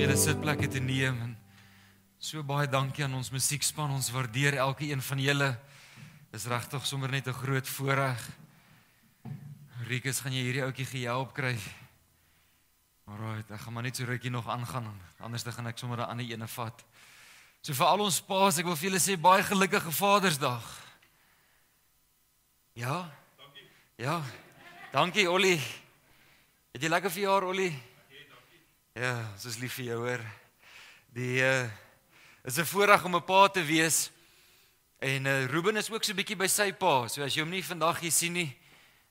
julle sitplekke te neem en so baie dankie aan ons musiekspan, ons waardeer elke een van julle. Dis regtig sommer net 'n groot voorreg. Rikus, gaan jy hierdie ouetjie gehelp kry? Alright, ek gaan maar net so rukkie nog aangaan, anders dan gaan ek sommer 'n ander ene vat. So vir al ons paas, ek wil vir julle sê baie gelukkige Vadersdag. Ja? Dankie. Ja. Dankie Ollie. Het jy lekker verjaar, Ollie? Ja, ons is lief vir jou, hoor. Is 'n voorreg om 'n pa te wees. En Ruben is ook so 'n bietjie by sy pa. So as jy hom nie vandag hier sien nie,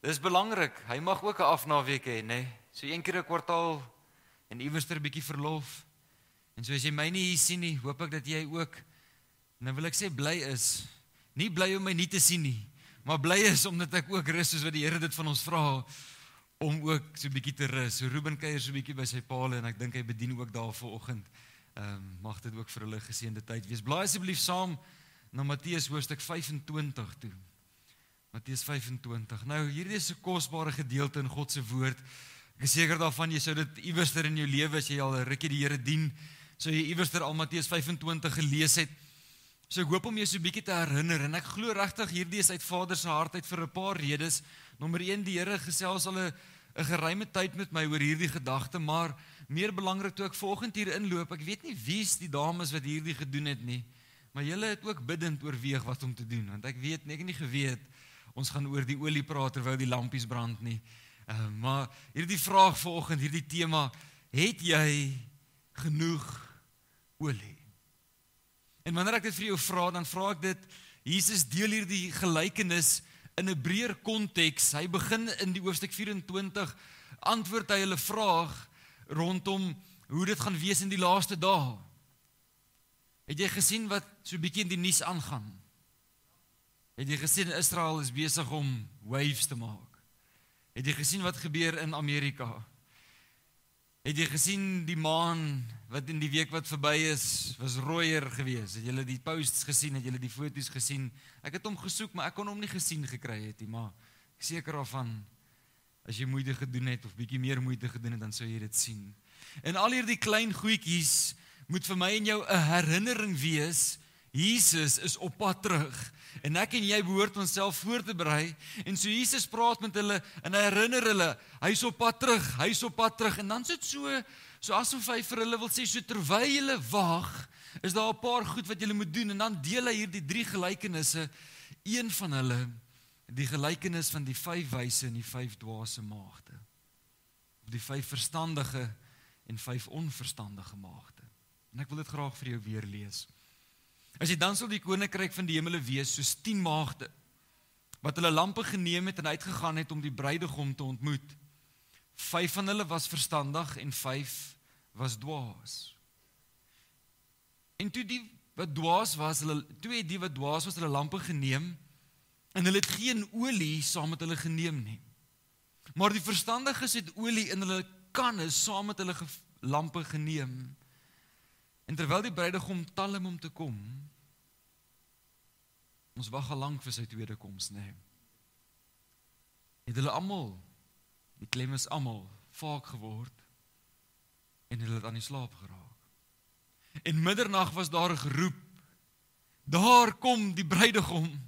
dis belangrik. Hy mag ook 'n afnaweek hê, nê? So een keer 'n kwartaal en iewerster 'n bietjie verlof. En so as jy my nie hier sien nie, hoop ek dat jy ook, nou wil ek sê bly is. Nie bly om my nie te sien nie, maar bly is omdat ek ook rus soos wat die Here dit van ons vra, om ook so 'n bietjie te rus. So Ruben kuier so 'n bietjie by sy paal en ek dink hy bedien ook daar vanoggend. Mag dit ook vir hulle geseënde tyd wees. Blaai asseblief saam na Matteus hoofstuk 25 toe. Matteus 25. Nou hierdie is 'n kosbare gedeelte in God se woord. Ek is seker daarvan jy sou dit iewerster in jou lewe as jy al 'n rukkie die Here dien, sou jy iewerster al Matteus 25 gelees het. So ek hoop om jou so 'n bietjie te herinner en ek glo regtig hierdie is uit Vader se hart uit vir 'n paar redes. Nommer 1, die Here gesels al 'n geruime tyd met my oor hierdie gedagte, maar meer belangrik toe ek vanoggend hier inloop, ek weet nie wie's die dames wat hierdie gedoen het nie, maar julle het ook bidend oorweeg wat om te doen, want ek weet, ek het nie geweet, ons gaan oor die olie praat terwyl die lampies brand nie, maar hierdie vraag vanoggend, hierdie tema, het jy genoeg olie? En wanneer ek dit vir jou vra, dan vra ek dit, Jesus deel hierdie gelykenis in 'n breër konteks. Hy begin in die hoofstuk 24, antwoord hy hulle vraag rondom hoe dit gaan wees in die laaste dae. Het jy gesien wat so 'n bietjie in die nuus aangaan? Het jy gesien Israel is besig om waves te maak? Het jy gesien wat gebeur in Amerika? Het jy gesien die maan wat in die week wat verby is, was rooier geweest? Het julle die posts gesien? Het julle die foto's gesien? Ek het hom gesoek, maar ek kon hom nie gesien gekry het nie, maar ek seker daarvan, as jy moeite gedoen het, of bietjie meer moeite gedoen het, dan sou jy dit sien. En al hierdie klein goedjies moet vir my en jou 'n herinnering wees, Jesus is op pad terug, en ek en jy behoort onsself voor te berei, en so Jesus praat met hulle, en hy herinner hulle, hy's op pad terug, en dan sit so asof hy vir hulle wil sê, so terwyl julle wag, is daar 'n paar goed wat julle moet doen, en dan deel hy hierdie 3 gelykenisse, een van hulle, die gelykenis van die 5 wyse en die 5 dwaase maagde, of die 5 verstandige en 5 onverstandige maagde, en ek wil dit graag vir jou weer lees. As jy dan sal die koninkryk van die hemele wees, soos 10 maagde, wat hulle lampe geneem het en uitgegaan het om die bruidegom te ontmoet. 5 van hulle was verstandig en 5 was dwaas. En toe die wat dwaas was, hulle lampe geneem, en hulle het geen olie saam met hulle geneem nie. Maar die verstandiges het olie in hulle kanne saam met hulle lampe geneem. En terwyl die bruidegom talm om te kom, ons wag al lank vir sy tweede koms, nee. Het hulle almal, die klem is almal, vaak geword, en hulle het aan die slaap geraak. En middernag was daar 'n geroep, daar kom die bruidegom,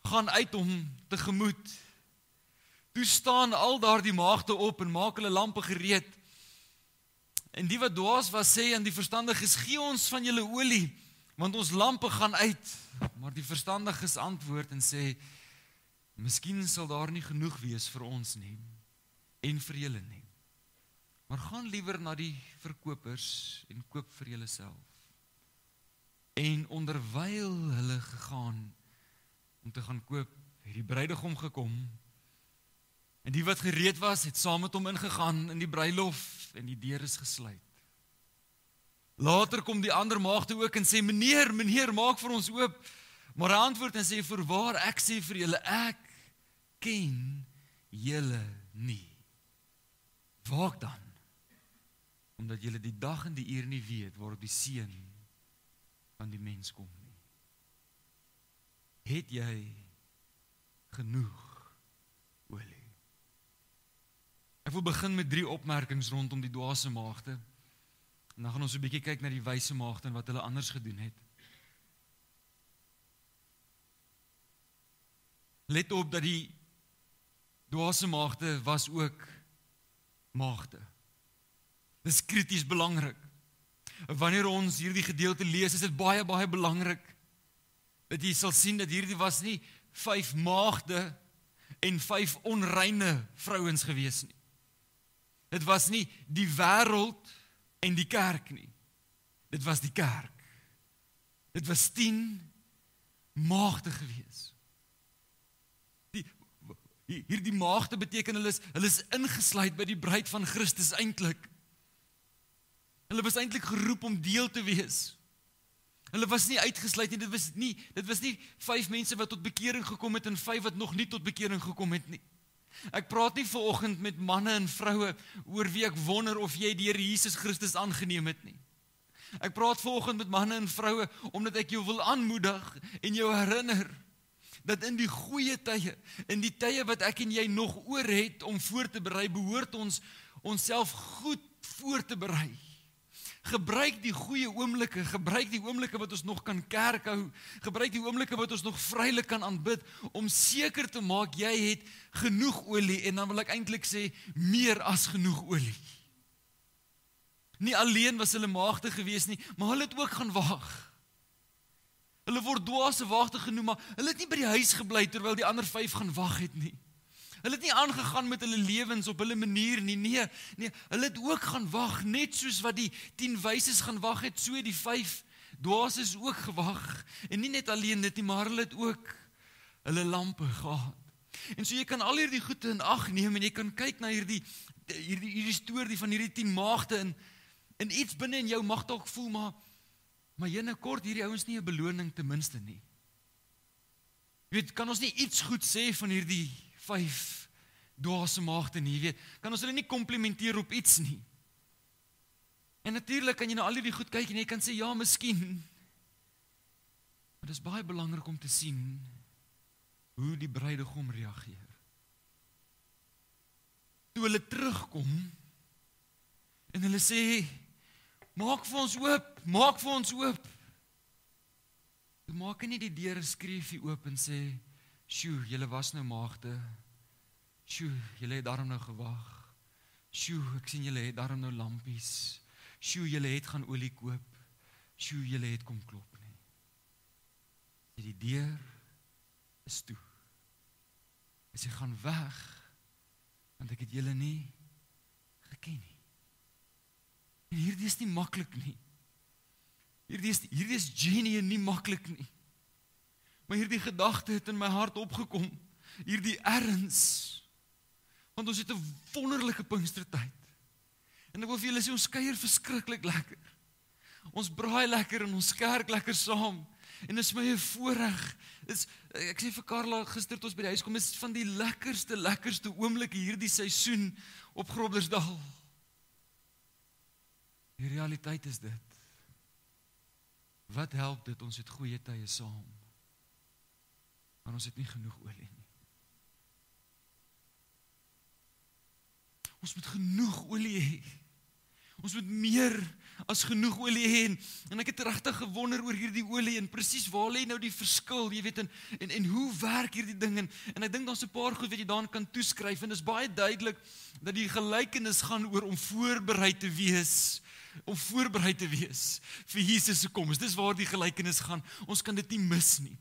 gaan uit hom tegemoet. Toe staan al daardie maagde op en maak hulle lampe gereed. En die wat dwaas was sê aan die verstandiges, gee ons van julle olie, want ons lampe gaan uit. Maar die verstandiges antwoord en sê, miskien sal daar nie genoeg wees vir ons nie, en vir julle nie. Maar gaan liewer na die verkopers en koop vir julle self. En onderwyl hulle gegaan om te gaan koop, het die bruidegom gekom, en die wat gereed was, het saam met hom ingegaan in die bruilof, en die deur is gesluit. Later kom die ander maagde ook en sê, meneer, maak vir ons oop. Maar hy antwoord en sê, voorwaar, ek sê vir julle, ek ken julle nie. Waak dan, omdat julle die dag en die uur nie weet, waarop die seun van die mens kom nie. Het jy genoeg olie? Ek wil begin met 3 opmerkings rondom die dwaase maagde. En dan gaan ons 'n bietjie kyk na die wyse maagde en wat hulle anders gedoen het. Let op dat die dwaase maagde was ook maagde. Dis krities belangrik. Wanneer ons hierdie gedeelte lees, is dit baie, baie belangrik dat jy sal sien dat hierdie was nie 5 maagde en 5 onreine vrouens gewees nie. Dit was nie die wêreld en die kerk nie. Dit was die kerk. Dit was 10 maagde gewees. Hierdie maagde beteken hulle is ingesluit by die bruid van Christus eintlik. Hulle was eintlik geroep om deel te wees. Hulle was nie uitgesluit nie, dit was nie 5 mense wat tot bekering gekom het en 5 wat nog nie tot bekering gekom het nie. Ek praat nie vanoggend met manne en vroue oor wie ek wonder of jy die Here Jesus Christus aangeneem het nie. Ek praat vanoggend met manne en vroue omdat ek jou wil aanmoedig en jou herinner dat in die goeie tye, in die tye wat ek en jy nog oor het om voor te berei, behoort ons onsself goed voor te berei. Gebruik die goeie oomblikke, gebruik die oomblikke wat ons nog kan kerk hou, gebruik die oomblikke wat ons nog vrylik kan aanbid, om seker te maak jy het genoeg olie, en dan wil ek eintlik sê, meer as genoeg olie. Nie alleen was hulle maagde gewees nie, maar hulle het ook gaan wag. Hulle word dwaase waagde genoem, maar hulle het nie by die huis gebly terwyl die ander 5 gaan wag het nie. Hulle het nie aangegaan met hulle lewens op hulle manier nie, nee, hulle het ook gaan wag, net soos wat die 10 wyses gaan wag het, so het die 5 dwaases ook gewag, en nie net alleen dit nie, maar hulle het ook hulle lampe gehad. En so jy kan al hierdie goede in ag neem, en jy kan kyk na hierdie storie van hierdie 10 maagde, en iets binne in jou mag dalk voel, maar jene kort hierdie ouens nie 'n beloning ten minste nie. Jy weet, kan ons nie iets goed sê van hierdie 5 dwaase maagde nie, weet, kan ons hulle nie komplimenteer op iets nie. En natuurlik kan jy na al hierdie goed kyk en jy kan sê, ja, miskien. Maar dit is baie belangrik om te sien hoe die bruidegom reageer. Toe hulle terugkom en hulle sê, maak vir ons oop, maak vir ons oop. Toe maak hy nie die deur 'n skreefie oop en sê, sjoe, julle was nou maagde, sjoe, julle het daarom nou gewag, sjoe, ek sien julle het daarom nou lampies, sjoe, julle het gaan olie koop, sjoe, julle het kom klop nie. Die deur is toe. En sy gaan weg, want ek het julle nie geken nie. En hierdie is nie maklik nie. Hierdie is genuine nie maklik nie. Maar hierdie gedagte het in my hart opgekom, hierdie erns, want ons het 'n wonderlike Pinkstertyd. En ek wil vir julle sê, ons kuier verskriklik lekker. Ons braai lekker en ons kerk lekker saam. En dit is my 'n voorreg. Ek sê vir Karla gister toe ons by die huis kom, is van die lekkerste oomblikke hierdie seisoen op Groblersdal. Die realiteit is dit. Wat help dit, ons het goeie tye saam, maar ons het nie genoeg olie nie. Ons moet genoeg olie hê. Ons moet meer as genoeg olie hê, en ek het regtig gewonder oor hierdie olie, en presies waar lê nou die verskil, jy weet, en hoe werk hierdie ding, en ek dink daar's 'n paar goed wat jy daaraan kan toeskryf, en dit is baie duidelik, dat die gelykenis gaan oor om voorberei te wees vir Jesus se koms. Dis waar die gelykenis gaan, ons kan dit nie mis nie.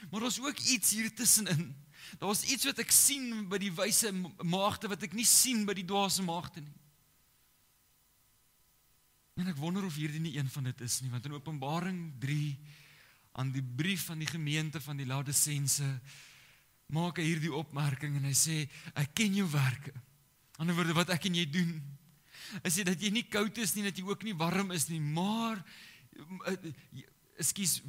Maar daar's ook iets hier tussenin, daar's iets wat ek sien by die wyse maagde, wat ek nie sien by die dwaase maagde nie. En ek wonder of hierdie nie een van dit is nie, want in Openbaring 3, aan die brief van die gemeente van die Laodisense, maak hy hierdie opmerking, en hy sê, ek ken jou werke. Aan die ander woorde, wat ek en jy doen. Hy sê dat jy nie koud is nie, dat jy ook nie warm is nie, maar,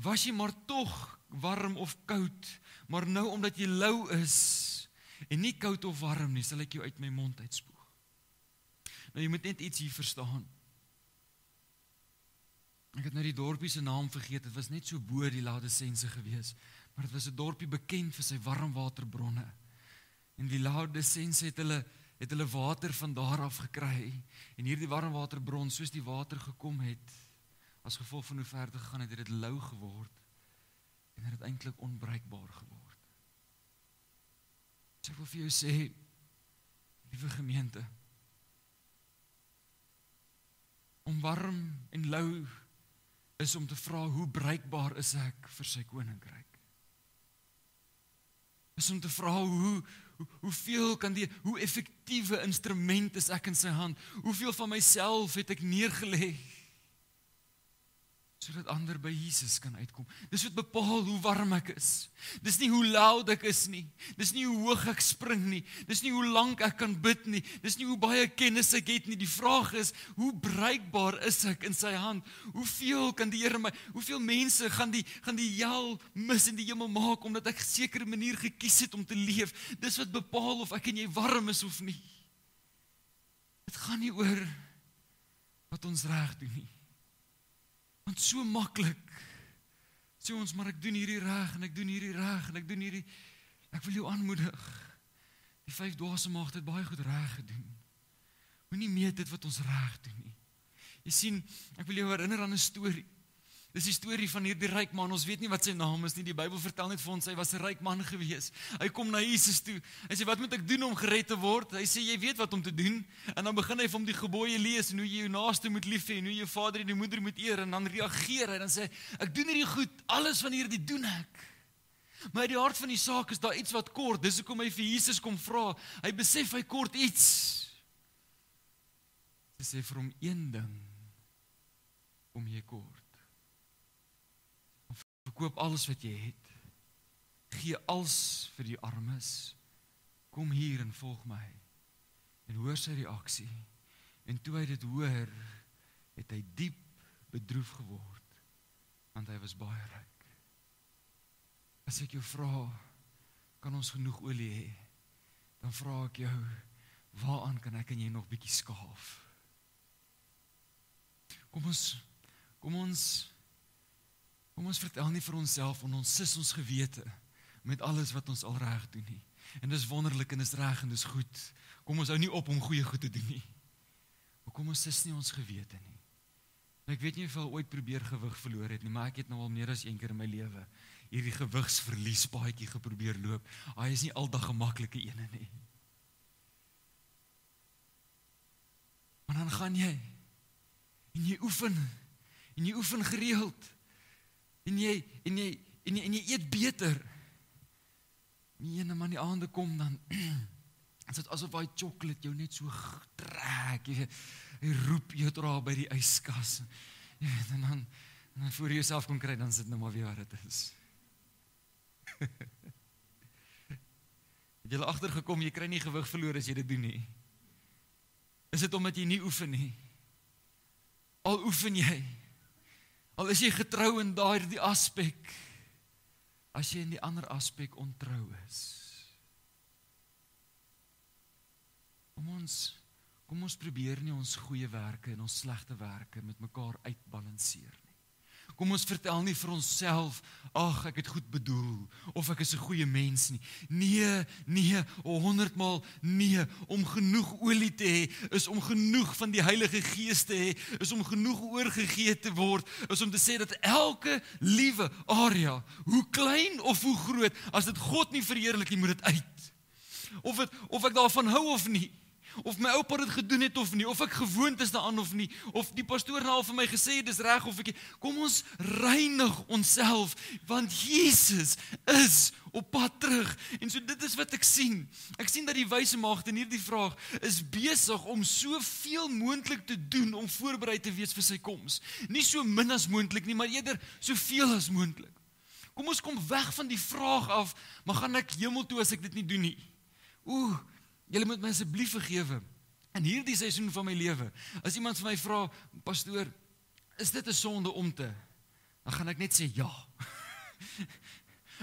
was jy maar tog warm of koud, maar nou omdat jy lou is, en nie koud of warm nie, sal ek jou uit my mond uitspoeg. Nou jy moet net iets hier verstaan. Ek het nou die dorpie se naam vergeet, dit was net so bo die Laodisense gewees, maar dit was 'n dorpie bekend vir sy warmwaterbronne. En die Laodisense het het hulle water van daar af gekry, en hierdie warmwaterbron, soos die water gekom het, as gevolg van hoe ver te gegaan het dit lou geword, en het eintlik onbruikbaar geword. So ek wil vir jou sê, liewe gemeente, om warm en lou is om te vra, hoe bruikbaar is ek vir sy koninkryk? Is om te vra, hoeveel kan hoe effektiewe instrument is ek in sy hand? Hoeveel van myself het ek neergelê, sodat ander by Jesus kan uitkom. Dis wat bepaal hoe warm ek is. Dis nie hoe loud ek is nie. Dis nie hoe hoog ek spring nie. Dis nie hoe lank ek kan bid nie. Dis nie hoe baie kennis ek het nie. Die vraag is, hoe bruikbaar is ek in sy hand? Hoeveel kan die Here my, hoeveel mense gaan die hel mis en die hemel maak, omdat ek 'n sekere manier gekies het om te leef? Dis wat bepaal of ek en jy warm is of nie. Dit gaan nie oor wat ons reg doen nie. Want so maklik, sê ons, maar ek doen hierdie reg, en ek doen hierdie reg, en ek doen hierdie, ek wil jou aanmoedig, die 5 dwaase maagde het baie goed reg gedoen. Moenie meet dit wat ons reg doen nie. Jy sien, ek wil jou herinner aan 'n storie. Dis die storie van hierdie ryk man, ons weet nie wat sy naam is nie, die Bybel vertel net vir ons, hy was 'n ryk man gewees. Hy kom na Jesus toe, hy sê, wat moet ek doen om gered te word? Hy sê, jy weet wat om te doen, en dan begin hy vir hom die gebooie lees, en hoe jy jou naaste moet lief hê, en hoe jy jou vader en jou moeder moet eer, en dan reageer hy, dan sê, ek doen hierdie goed, alles van hierdie doen ek. Maar uit die hart van die saak is daar iets wat kort, dis hoekom hy vir Jesus kom vra, hy besef hy kort iets. Hy sê vir hom een ding, kom jy kort. Verkoop alles wat jy het, gee alles vir die armes, kom hier en volg my, en hoor sy reaksie, en toe hy dit hoor, het hy diep bedroef geword, want hy was baie ryk. As ek jou vra, kan ons genoeg olie hê, dan vra ek jou, waaraan kan ek en jy nog bietjie skaaf? Kom ons vertel nie vir onsself, en ons sis ons gewete met alles wat ons al reg doen nie. En dis wonderlik en dis reg en dis goed. Kom ons hou nie op om goeie goed te doen nie. Maar kom ons sis nie ons gewete nie. En ek weet nie of jy ooit probeer gewig verloor het nie, maar ek het nou al meer as een keer in my lewe hierdie gewigsverliespaadjie geprobeer loop. Hy is nie aldag 'n maklike ene nie. Maar dan gaan jy en jy oefen gereeld. En jy eet beter. En dan die aande kom dan, is dit asof hy chocolate jou net so trek, hy roep jou daar by die yskas, en dan voor jy jouself kon kry, dan sit nou maar weer wat dit is. Het jy agtergekom, jy kry nie gewig verloor as jy dit doen nie. Is dit omdat jy nie oefen nie? Al oefen jy, al is jy getrou in daardie aspek, as jy in die ander aspek ontrou is. Kom ons probeer nie ons goeie werke en ons slegte werke met mekaar uitbalanseer nie. Kom ons vertel nie vir onsself, ag, ek het goed bedoel, of ek is 'n goeie mens nie. Nee, 100 maal nee, om genoeg olie te hê, is om genoeg van die Heilige Gees te hê, is om genoeg oorgegee te word, is om te sê dat elke liewe area, hoe klein of hoe groot, as dit God nie verheerlik nie, moet dit uit. Of ek daarvan hou of nie, of my oupa dit gedoen het of nie, of ek gewoond is daaraan of nie, of die pastoor nou al vir my gesê het, dis reg of ek, kom ons reinig onsself, want Jesus is op pad terug, en so dit is wat ek sien dat die wyse maagd in hierdie vraag, is besig om soveel moontlik te doen, om voorberei te wees vir sy koms, nie so min as moontlik nie, maar eerder soveel as moontlik. Kom ons kom weg van die vraag af, maar gaan ek hemel toe as ek dit nie doen nie? Julle moet my asseblief vergewe, in hierdie seisoen van my lewe, as iemand vir my vra, pastoor, is dit 'n sonde om te? Dan gaan ek net sê ja.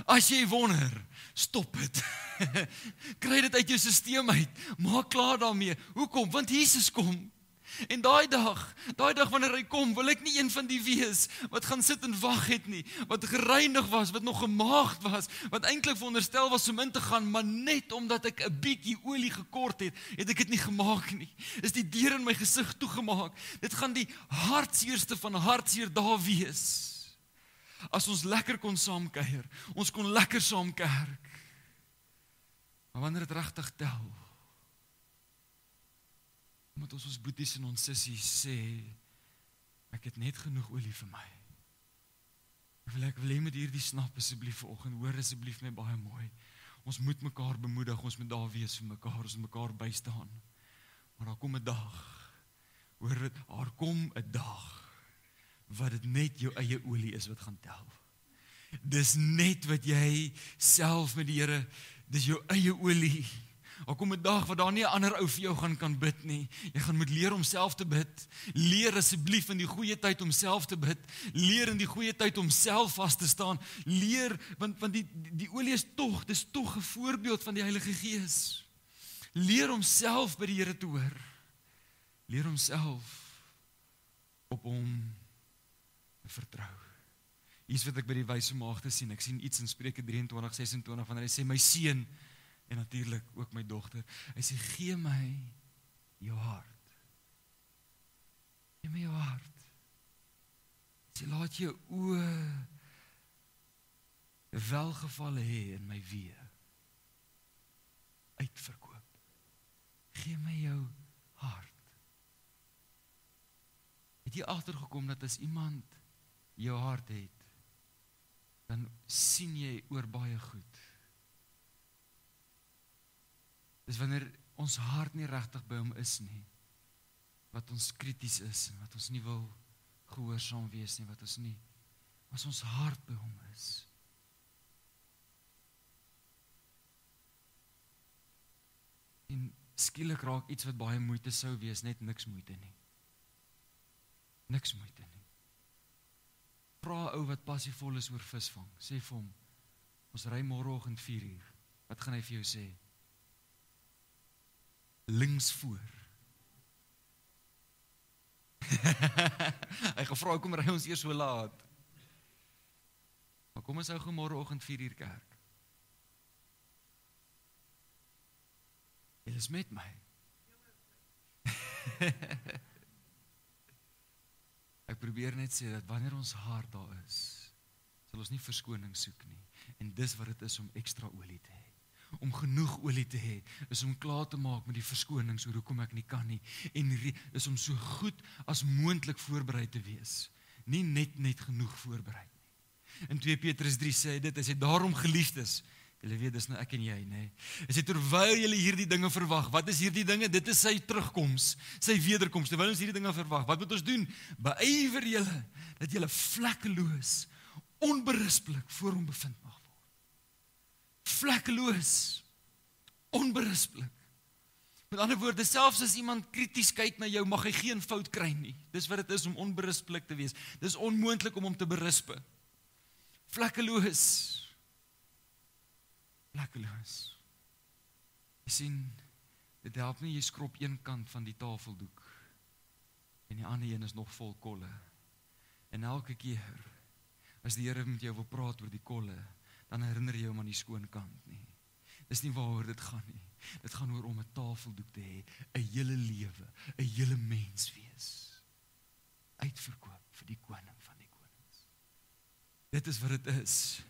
As jy wonder, stop dit. Kry dit uit jou sisteem uit, maak klaar daarmee. Hoekom? Want Jesus kom. En daai dag wanneer hy kom, wil ek nie een van die wees wat gaan sit en wag het nie, wat gereinig was, wat nog gemaagd was, wat eintlik veronderstel was om in te gaan, maar net omdat ek 'n bietjie olie gekort het, het ek dit nie gemaak nie. Is die deur in my gesig toegemaak. Dit gaan die hartseerste van hartseer dae wees. As ons lekker kon saam kuier, ons kon lekker saam kerk. Maar wanneer dit regtig tel, moet ons boeties en ons sissies sê, ek het net genoeg olie vir my. Ek wil hê met hierdie snap asseblief vanoggend, hoor asseblief my baie mooi. Ons moet mekaar bemoedig, ons moet daar wees vir mekaar, ons moet mekaar bystaan. Maar daar kom 'n dag, hoor dit, daar kom 'n dag, wat dit net jou eie olie is wat gaan tel. Dis net wat jy self met die Here, dis jou eie olie. Daar kom 'n dag wat daar nie 'n ander ou vir jou kan bid nie. Jy gaan moet leer om self te bid. Leer asseblief in die goeie tyd om self te bid. Leer in die goeie tyd om self vas te staan. Leer, want die olie is dis tog 'n voorbeeld van die Heilige Gees. Leer om self by die Here te hoor. Leer om self op hom te vertrou. Iets wat ek by die wyse maagde sien. Ek sien iets in Spreuke 23:26 wanneer hy sê, my seun, en natuurlik ook my dogter, hy sê, gee my jou hart. Gee my jou hart. Hy sê, laat jou oë welgevalle hê in my weë. Uitverkoop. Gee my jou hart. Het jy agtergekom dat as iemand jou hart het, dan sien jy oor baie goed. Dis wanneer ons hart nie regtig by hom is nie, wat ons krities is, en wat ons nie wil gehoorsaam wees nie, wat ons nie, as ons hart by hom is. En skielik raak iets wat baie moeite sou wees, net niks moeite nie. Niks moeite nie. Vra 'n ou wat passievol is oor visvang, sê vir hom, ons ry môreoggend 4:00, wat gaan hy vir jou sê? Links voor. Hy gevra, kom ry ons eers so laat. Maar kom ons hou gou môreoggend 4:00 kerk. Jy is met my. Ek probeer net sê dat wanneer ons hart daar is, sal ons nie verskoning soek nie. En dis wat dit is om ekstra olie te hê. Om genoeg olie te hê, is om klaar te maak met die verskonings oor hoekom ek nie kan nie. En is om so goed as moontlik voorberei te wees. Nie net genoeg voorberei nie. In 2 Petrus 3 sê hy dit, hy sê daarom geliefdes, julle weet dis nou ek en jy, nê. Hy sê terwyl julle hierdie dinge verwag, wat is hierdie dinge? Dit is sy terugkoms, sy wederkoms. Terwyl ons hierdie dinge verwag, wat moet ons doen? Beywer julle dat julle vlekkeloos, onberispelik voor hom bevind mag word. Vlekkeloos, onberispelik. Met ander woorde, selfs as iemand krities kyk na jou, mag hy geen fout kry nie. Dis wat dit is om onberispelik te wees. Dis onmoontlik om hom te berispe. Vlekkeloos. Vlekkeloos. Jy sien, dit help nie, jy skrob een kant van die tafeldoek en die ander een is nog vol kolle. En elke keer, as die Here met jou wil praat oor die kolle, dan herinner jy hom aan die skoon kant nie. Dis nie waaroor dit gaan nie. Dit gaan oor om 'n tafeldoek te hê, 'n hele lewe, 'n hele mens wees. Uitverkoop vir die koning van die konings. Dit is wat dit is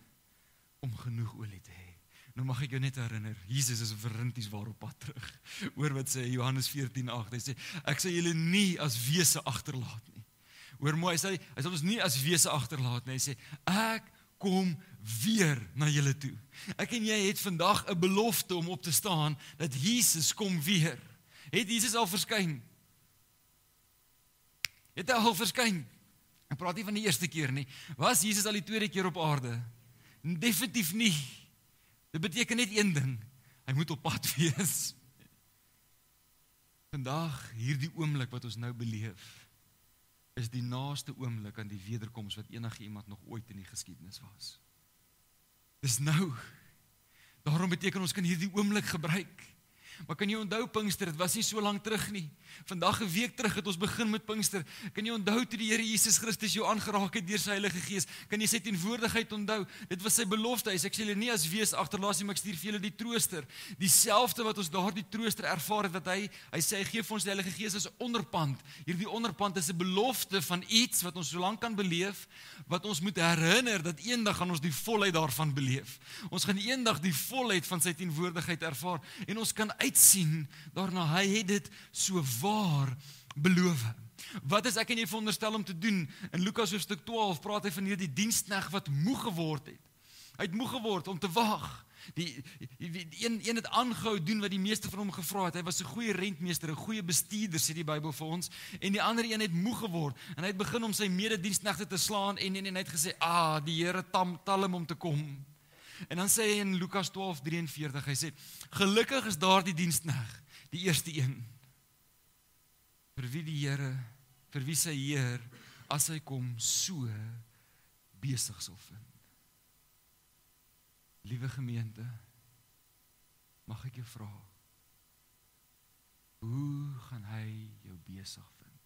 om genoeg olie te hê. Nou mag ek jou net herinner, Jesus is verrinties waarop pad terug. Hoor wat sê Johannes 14:8, hy sê, ek sal julle nie as wese agterlaat nie. Hoor mooi, hy sal ons nie as wese agterlaat nie, hy sê, ek kom weer na julle toe. Ek en jy het vandag 'n belofte om op te staan, dat Jesus kom weer. Het Jesus al verskyn? Het hy al verskyn? Ek praat nie van die eerste keer nie. Was Jesus al die tweede keer op aarde? Definitief nie. Dit beteken net een ding, hy moet op pad wees. Vandag, hierdie oomblik wat ons nou beleef, is die naaste oomblik aan die wederkoms wat enige iemand nog ooit in die geskiedenis was. Dis nou. Daarom beteken ons kan hierdie oomblik gebruik. Maar kan jy onthou Pinkster, dit was nie so lank terug nie. Vandag 'n week terug het ons begin met Pinkster. Kan jy onthou toe die Here Jesus Christus jou aangeraak het deur sy Heilige Gees? Kan jy sy teenwoordigheid onthou? Dit was sy belofte. Hy sê ek sal julle nie as wees agterlaat nie, maar ek stuur vir julle die trooster. Dieselfde wat ons daardie trooster ervaar het, wat hy sê hy gee vir ons die Heilige Gees as onderpand. Hierdie onderpand is 'n belofte van iets wat ons so lank kan beleef, wat ons moet herinner dat eendag gaan ons die volheid daarvan beleef. Ons gaan eendag die volheid van sy teenwoordigheid ervaar en ons kan uitsien daarna. Hy het dit so waar beloof. Wat is ek en jy veronderstel om te doen? In Lukas hoofstuk 12 praat hy van hierdie diensknegt wat moeg geword het. Hy het moeg geword om te wag. Die een het aangehou doen wat die meeste van hom gevra het. Hy was 'n goeie rentmeester, 'n goeie bestuurder, sê die Bybel vir ons. En die ander een het moeg geword en hy het begin om sy medediensknegte te slaan en hy het gesê, die Here tal hom om te kom. En dan sê hy in Lukas 12:43, hy sê, gelukkig is daardie diensknegt, die eerste een, vir wie sy Heer, as hy kom, so besig sal vind. Liewe gemeente, mag ek jou vra, hoe gaan hy jou besig vind?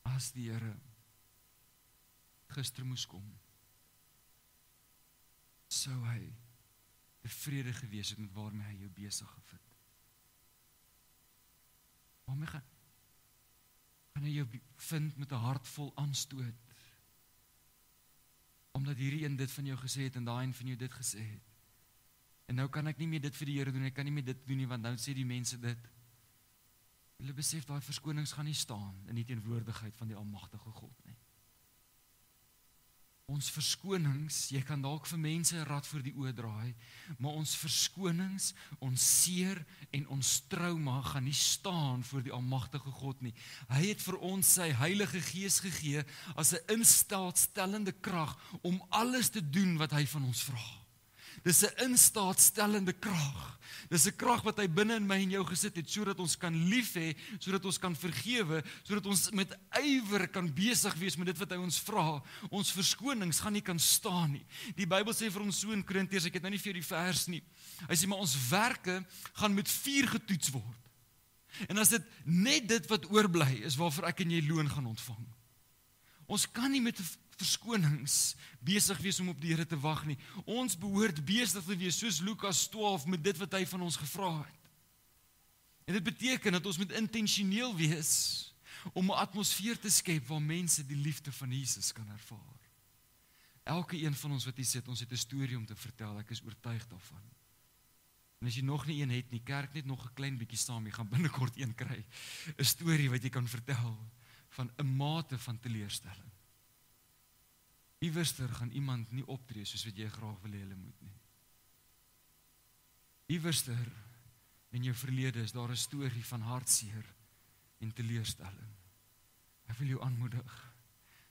As die Here gister moes kom, sou hy tevrede gewees het met waarmee hy jou besig gevind. Waarmee gaan hy jou vind met 'n hart vol aanstoot? Omdat hierdie een dit van jou gesê het en daai een van jou dit gesê het. En nou kan ek nie meer dit vir die Here doen, ek kan nie meer dit doen nie, want nou sê die mense dit. Hulle besef daai verskonings gaan nie staan in die teenwoordigheid van die almagtige God nie. Ons verskonings, jy kan dalk vir mense 'n rad voor die oë draai, maar ons verskonings, ons seer en ons trauma gaan nie staan voor die almagtige God nie. Hy het vir ons sy Heilige Gees gegee as 'n instaatstellende krag om alles te doen wat hy van ons vra. Dis 'n instaatstellende krag. Dis 'n krag wat hy binne in my en jou gesit het, sodat ons kan lief hê, sodat ons kan vergewe, sodat ons met ywer kan besig wees met dit wat hy ons vra. Ons verskonings gaan nie kan staan nie. Die Bybel sê vir ons so in Korintiërs, ek het nou nie vir die vers nie. Hy sê maar ons werke gaan met vuur getoets word. En as dit net dit wat oorbly is waarvoor ek en jy loon gaan ontvang. Ons kan nie met verskonings besig wees om op die Here te wag nie. Ons behoort besig te wees soos Lukas 12 met dit wat hy van ons gevra het. En dit beteken dat ons moet intentioneel wees om 'n atmosfeer te skep waar mense die liefde van Jesus kan ervaar. Elke een van ons wat hier sit, ons het 'n storie om te vertel, ek is oortuig daarvan. En as jy nog nie een het nie, kerk net nog 'n klein bietjie saam, jy gaan binnekort een kry. 'n Storie wat jy kan vertel van 'n mate van teleurstelling. Iewerster gaan iemand nie optree soos wat jy graag wil hê hulle moet nie. Iewerster in jou verlede is daar 'n storie van hartseer en teleurstelling. Ek wil jou aanmoedig.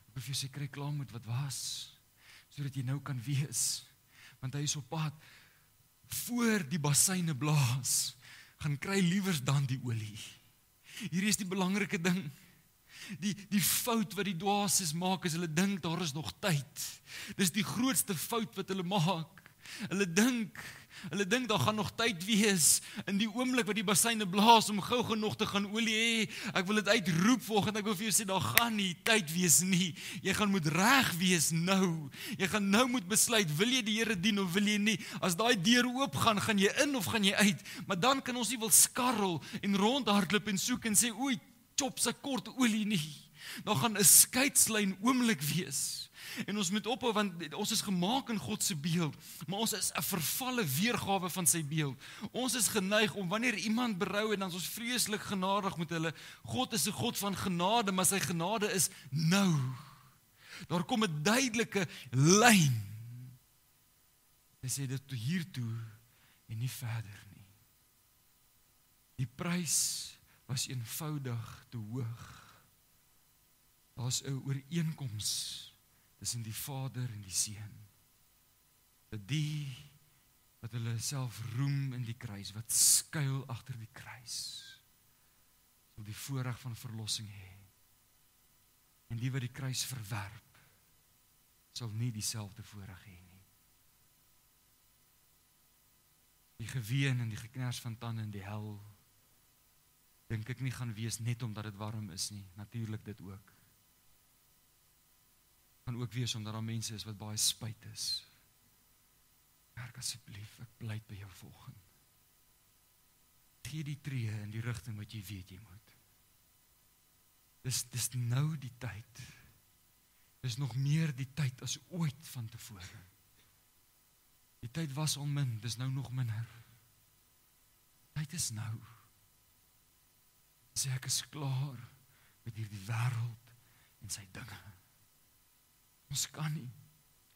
Ek wil vir jou sê, kry klaar met wat was, sodat jy nou kan wees. Want hy is op pad voor die basyne blaas, gaan kry liewers dan die olie. Hier is die belangrike ding. Die fout wat die dwaasies maak is hulle dink daar is nog tyd. Dis die grootste fout wat hulle maak. Hulle dink daar gaan nog tyd wees in die oomblik wat die basyne blaas om gou genoeg te gaan olie hê. Ek wil dit uitroep vanoggend, ek wil vir jou sê daar gaan nie tyd wees nie. Jy gaan moet reg wees nou. Jy gaan nou moet besluit, wil jy die Here dien of wil jy nie? As daai deur oop gaan jy in of gaan jy uit? Maar dan kan ons nie wil skarrel en rondhardloop en soek en sê oei, chop sy kort olie nie. Daar gaan 'n skeidslyn oomblik wees. En ons moet ophou want ons is gemaak in God se beeld, maar ons is 'n vervalle weergawe van sy beeld. Ons is geneig om wanneer iemand berou en dan is ons vreeslik genadig met hulle. God is 'n God van genade, maar sy genade is nou. Daar kom 'n duidelike lyn. Hy sê dit tot hier toe en nie verder nie. Die prys was eenvoudig te hoog. Daar's 'n ooreenkoms tussen die Vader en die Seun. Dat die wat hulle self roem in die kruis, wat skuil agter die kruis, sal die voorreg van verlossing hê. En die wat die kruis verwerp, sal nie dieselfde voorreg hê nie. geween en die geknars van tande in die hel, dink ek nie gaan wees net omdat dit warm is nie, natuurlik dit ook. Kan ook wees omdat daar mense is wat baie spyt is. Kerk, asseblief, ek pleit by jou volgende. Gee die tree in die rigting wat jy weet jy moet. Dis nou die tyd. Dis nog meer die tyd as ooit van tevore. Die tyd was al min, dis nou nog minder. Tyd is nou. Sê ek is klaar met hierdie wêreld en sy dinge. Ons kan nie.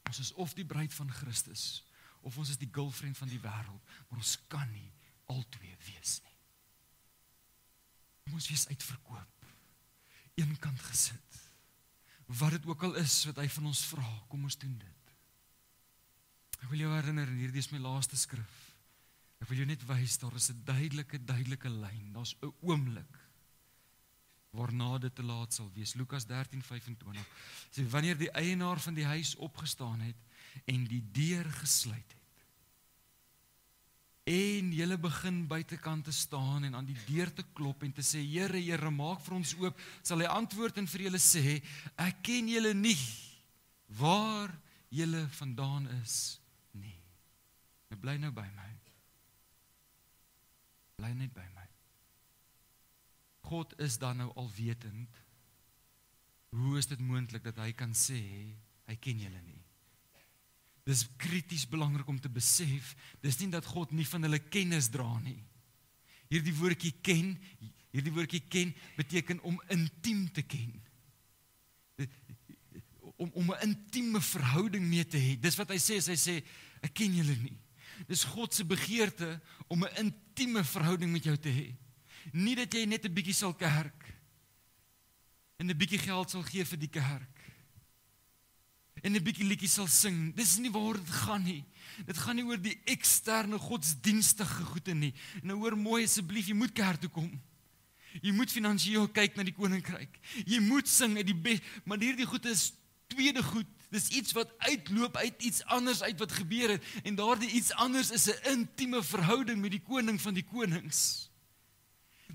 Ons is of die bruid van Christus, of ons is die girlfriend van die wêreld, maar ons kan nie albei wees nie. Ons wees uitverkoop, eenkant gesit. Wat dit ook al is wat hy van ons vra, kom ons doen dit. Ek wil jou herinner, en hierdie is my laaste skrif. Ek wil jou net wys, daar is 'n duidelike lyn, daar's 'n oomblik waarna dit te laat sal wees. Lukas 13:25. Sê wanneer die eienaar van die huis opgestaan het en die deur gesluit het, en julle begin buitekant te staan en aan die deur te klop en te sê, Here, Here, maak vir ons oop, sal hy antwoord en vir julle sê, ek ken julle nie, waar julle vandaan is nie. Nou bly nou by my. Bly net by my. God is dan nou alwetend. Hoe is dit moontlik dat hy kan sê, hy ken julle nie? Dis krities belangrik om te besef, dis nie dat God nie van hulle kennis dra nie. Hierdie woordjie ken beteken om intiem te ken. Om 'n intieme verhouding mee te hê. Dis wat hy sê, ek ken julle nie. Dis God se begeerte om 'n intieme verhouding met jou te hê. Nie dat jy net 'n bietjie sal kerk en 'n bietjie geld sal gee vir die kerk en 'n bietjie liedjies sal sing. Dis nie waar dit gaan nie. Dit gaan nie oor die eksterne godsdienstige goede nie. Nou hoor mooi asseblief, jy moet kerk toe kom. Jy moet finansiëel kyk na die koninkryk. Jy moet sing uit die maar hierdie goed is tweede goed. Dis iets wat uitloop uit iets anders uit wat gebeur het. En daardie iets anders is 'n intieme verhouding met die koning van die konings.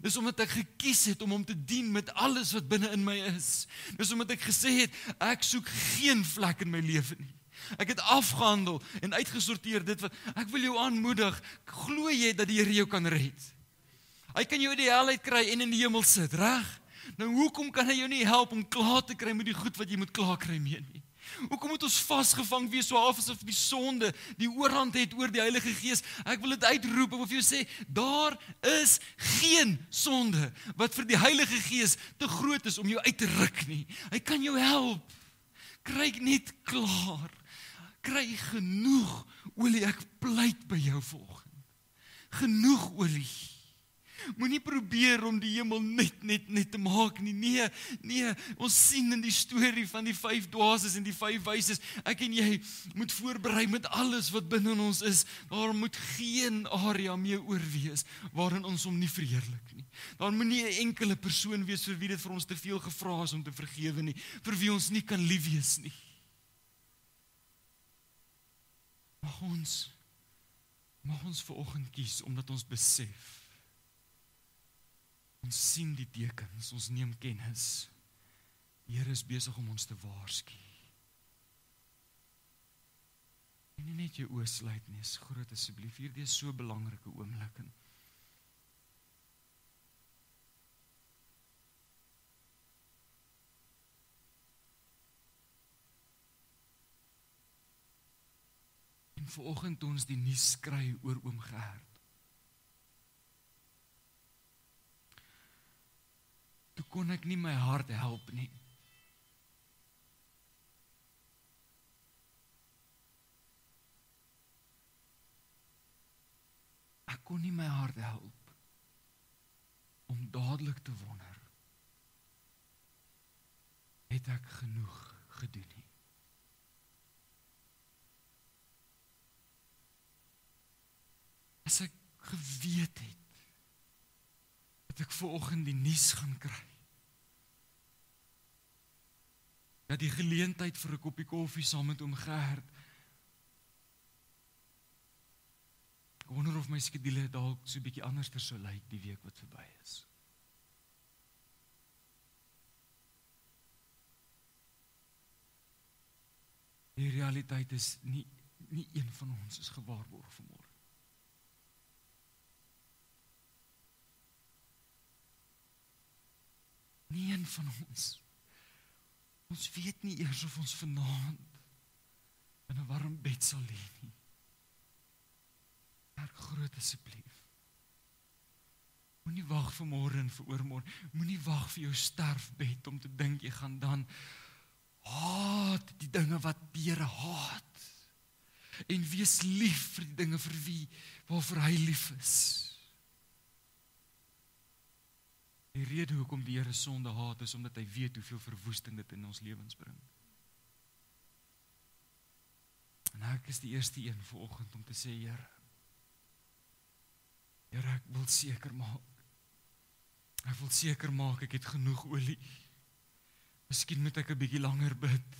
Dis omdat ek gekies het om hom te dien met alles wat binne in my is. Dis omdat ek gesê het, ek soek geen vlek in my lewe nie. Ek het afgehandel en uitgesorteer dit wat, ek wil jou aanmoedig, glo jy dat die Here jou kan red? Hy kan jou uit die hel uitkry en in die hemel sit, reg? Nou hoekom kan hy jou nie help om klaar te kry met die goed wat jy moet klaar kry mee nie? Hoekom moet ons vasgevang wees so half asof die sonde die oorhand het oor die Heilige Gees? Ek wil dit uitroep en vir jou sê, daar is geen sonde wat vir die Heilige Gees te groot is om jou uit te ruk nie. Hy kan jou help. Kry net klaar. Kry genoeg olie, ek pleit by jou volgende. Genoeg olie. Moenie probeer om die hemel net te maak nie. Nee, ons sien in die storie van die 5 dwaases en die 5 wyses, ek en jy moet voorberei met alles wat binne in ons is. Daar moet geen area meer oor wees waarin ons hom nie verheerlik nie. Daar moet nie 'n enkele persoon wees vir wie dit vir ons te veel gevra is om te vergewe nie, vir wie ons nie kan lief wees nie. Mag ons vanoggend kies omdat ons besef. Ons sien die tekens, ons neem kennis. Die Here is besig om ons te waarsku. En nie net jou oë sluit nie, is groot asseblief. Hierdie is so 'n belangrike oomblik. En vanoggend toe ons die nuus kry oor oom Gert. Toe kon ek nie my hart help nie. Ek kon nie my hart help om dadelik te wonder, het ek genoeg gedoen nie? As ek geweet het, dat ek vanoggend die nuus gaan kry, dat die geleentheid vir 'n koppie koffie saam met oom Gert, ek wonder of of my skedule dalk so 'n bietjie anders sou lyk die week wat verby is. Die realiteit is nie een van ons is gewaarborg vanmôre. Nie een van ons. Ons weet nie eers of ons vanaand in 'n warm bed sal lê nie. Werk groot asseblief. Moenie wag vir môre en vir oormôre. Moenie wag vir jou sterfbed om te dink jy gaan dan haat die dinge wat die Here haat. En wees lief vir die dinge vir waarvoor hy lief is. Die rede hoekom die Here sonde haat is omdat hy weet hoeveel verwoesting dit in ons lewens bring. En ek is die eerste een vanoggend om te sê, Here, ek wil seker maak. Ek wil seker maak ek het genoeg olie. Miskien moet ek 'n bietjie langer bid.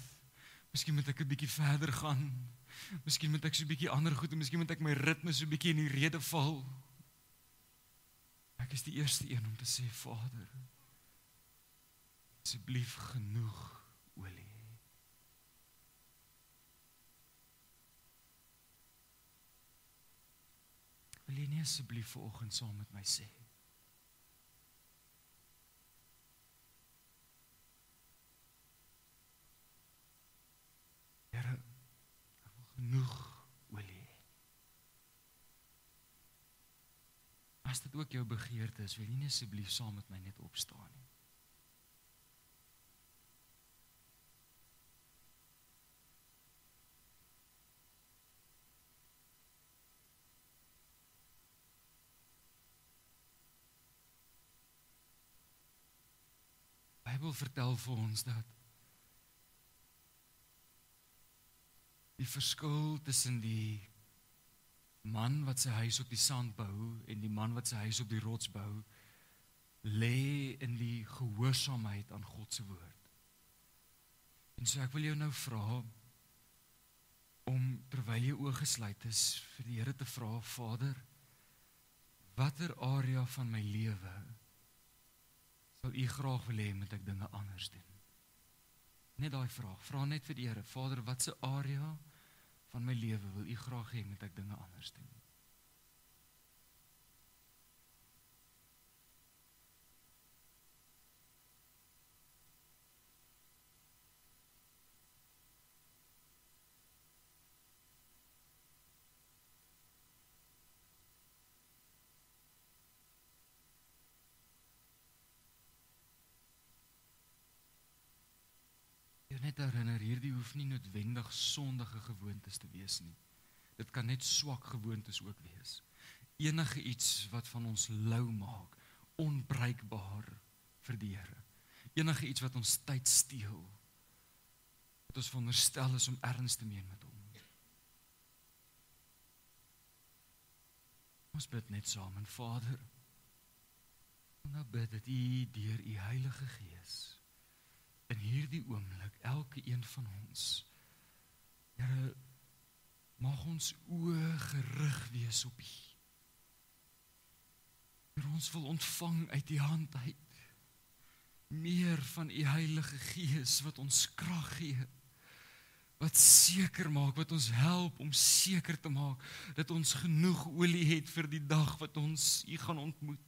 Miskien moet ek 'n bietjie verder gaan. Miskien moet ek so 'n bietjie ander goed en miskien moet ek my ritme so 'n bietjie in die rede val. Ek is die eerste een om te sê, Vader, asseblief genoeg olie. Wil jy nie asseblief vanoggend saam met my sê? Here, ek wil genoeg olie. As dit ook jou begeerte is, wil jy nie asseblief saam met my net opstaan nie. Die Bybel vertel vir ons dat die verskil tussen die man wat sy huis op die sand bou en die man wat sy huis op die rots bou, lê in die gehoorsaamheid aan God se woord. En so ek wil jou nou vra om terwyl jy oë gesluit is vir die Here te vra, Vader, watter area van my lewe sal U graag wil hê moet ek dinge anders doen? Net daai vraag, vra net vir die Here, Vader, watse area van my lewe wil U graag hê moet ek dinge anders doen? Net herinner, hierdie hoef nie noodwendig sondige gewoontes te wees nie. Dit kan net swak gewoontes ook wees. Enige iets wat van ons lou maak, onbruikbaar vir die Here. Enige iets wat ons tyd steel, wat ons veronderstel is om erns te meen met hom. Ons bid net saam, en Vader, nou bid dat U deur U Heilige Gees in hierdie oomblik, elke een van ons, Here, mag ons oë gerig wees op U. Here, ons wil ontvang uit U hand uit, meer van U Heilige Gees, wat ons krag gee, wat seker maak, wat ons help om seker te maak, dat ons genoeg olie het vir die dag wat ons U gaan ontmoet.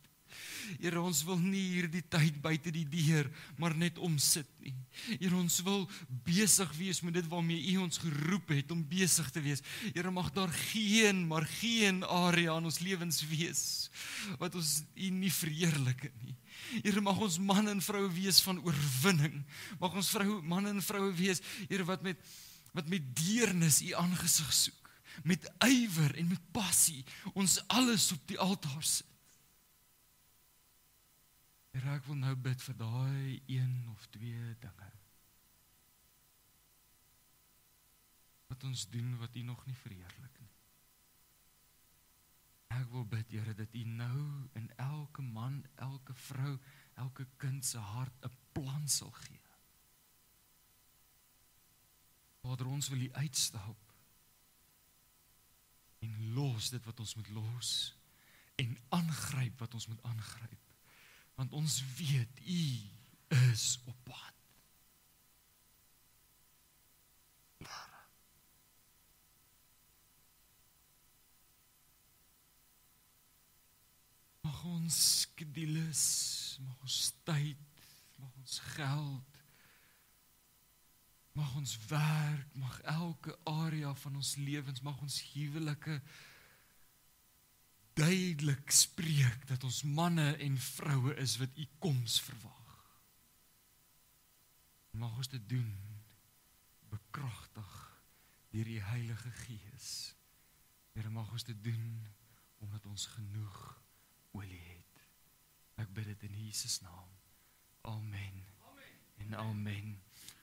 Here, ons wil nie hierdie tyd buite die deur, maar net omsit nie. Here, ons wil besig wees met dit waarmee U ons geroep het om besig te wees. Here, mag daar geen area in ons lewens wees, wat ons U nie verheerlik nie. Here, mag ons man en vroue wees van oorwinning. Mag ons man en vroue wees, Here, wat met deernis U aangesig soek, met ywer en met passie, ons alles op die altaar sit. Here, ek wil nou bid vir daai 1 of 2 dinge, wat ons doen wat U nog nie verheerlik nie. Ek wil bid, Here, dat U nou in elke man, elke vrou, elke kind se hart 'n plan sal gee. Vader, ons wil U uitstap en los dit wat ons moet los, en aangryp wat ons moet aangryp. Want ons weet, U is op pad. Mag ons skedules, mag ons tyd, mag ons geld, mag ons werk, mag elke area van ons lewens, mag ons huwelike duidelik spreek dat ons manne en vroue is wat U koms verwag. Mag ons dit doen, bekragtig deur die Heilige Gees. Here, mag ons dit doen omdat ons genoeg olie het. Ek bid dit in Jesus naam. Amen. En amen.